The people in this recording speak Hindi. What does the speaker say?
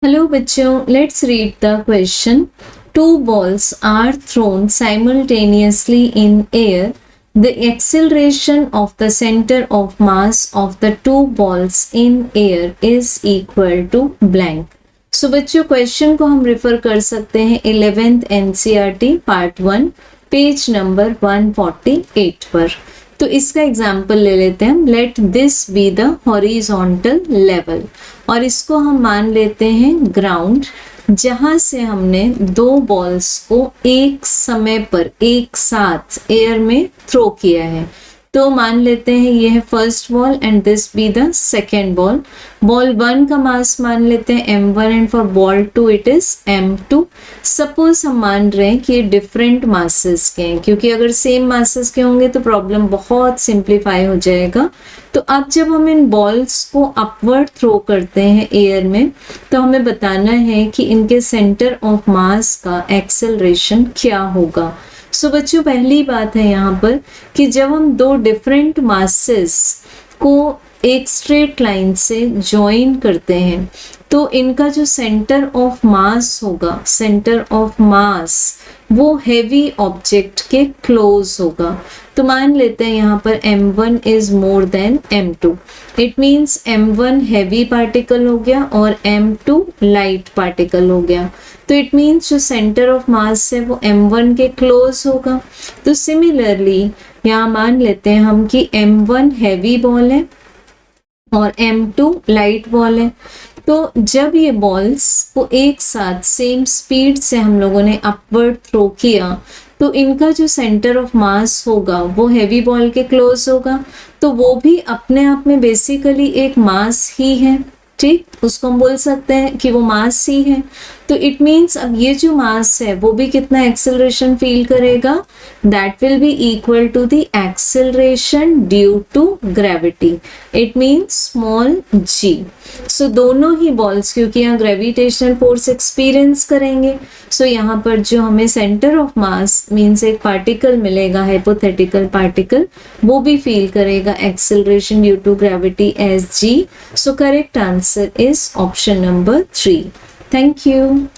हेलो बच्चों, let's read the question. Two balls are thrown simultaneously in air. The acceleration of the center of mass of the two balls in air is equal to blank. So बच्चों, क्वेश्चन को हम रेफर कर सकते हैं 11th NCERT part 1 page number 148 पर. तो इसका एग्जाम्पल ले लेते हैं हम. Let this be the horizontal level, और इसको हम मान लेते हैं ग्राउंड, जहां से हमने दो बॉल्स को एक समय पर एक साथ एयर में थ्रो किया है. तो मान लेते हैं ये है first ball and this be the second ball. Ball 1 का मास मान लेते हैं m1 and for ball 2 it is m2. Suppose हम मान रहे हैं कि ये डिफरेंट मासेस के हैं, क्योंकि अगर सेम मासेस के होंगे तो प्रॉब्लम बहुत सिंप्लीफाई हो जाएगा. तो अब जब हम इन बॉल्स को अपवर्ड थ्रो करते हैं एयर में, तो हमें बताना है कि इनके सेंटर ऑफ मास का एक्सेलरेशन क्या होगा. सो बच्चों, पहली बात है यहाँ पर कि जब हम दो डिफरेंट मासेस को एक स्ट्रेट लाइन से ज्वाइन करते हैं तो इनका जो सेंटर ऑफ मास होगा, सेंटर ऑफ मास वो हैवी ऑब्जेक्ट के क्लोज होगा. तो मान लेते हैं यहाँ पर m1 is more than m2. It means m1 heavy particle हो गया और m2 लाइट पार्टिकल हो गया. तो इट मीन्स जो सेंटर ऑफ मास है वो m1 के क्लोज होगा. तो सिमिलरली यहाँ मान लेते हैं हम कि m1 हैवी बॉल है और m2 लाइट बॉल है. तो जब ये बॉल्स को एक साथ सेम स्पीड से हम लोगों ने अपवर्ड थ्रो किया तो इनका जो सेंटर ऑफ मास होगा वो हैवी बॉल के क्लोज होगा. तो वो भी अपने आप में बेसिकली एक मास ही है. ठीक, उसको हम बोल सकते हैं कि वो मास ही है. तो इट मीन्स अब ये जो मास है वो भी कितना एक्सेलरेशन फील करेगा, that will be equal to the acceleration due to gravity. It means small g. So दोनों ही बॉल्स क्योंकि यहाँ ग्रेविटेशनल फोर्स एक्सपीरियंस करेंगे, सो यहाँ पर जो हमें सेंटर ऑफ मास मीन्स एक पार्टिकल मिलेगा, हाइपोथेटिकल पार्टिकल, वो भी फील करेगा acceleration due to gravity as g. So correct answer is option number 3. Thank you.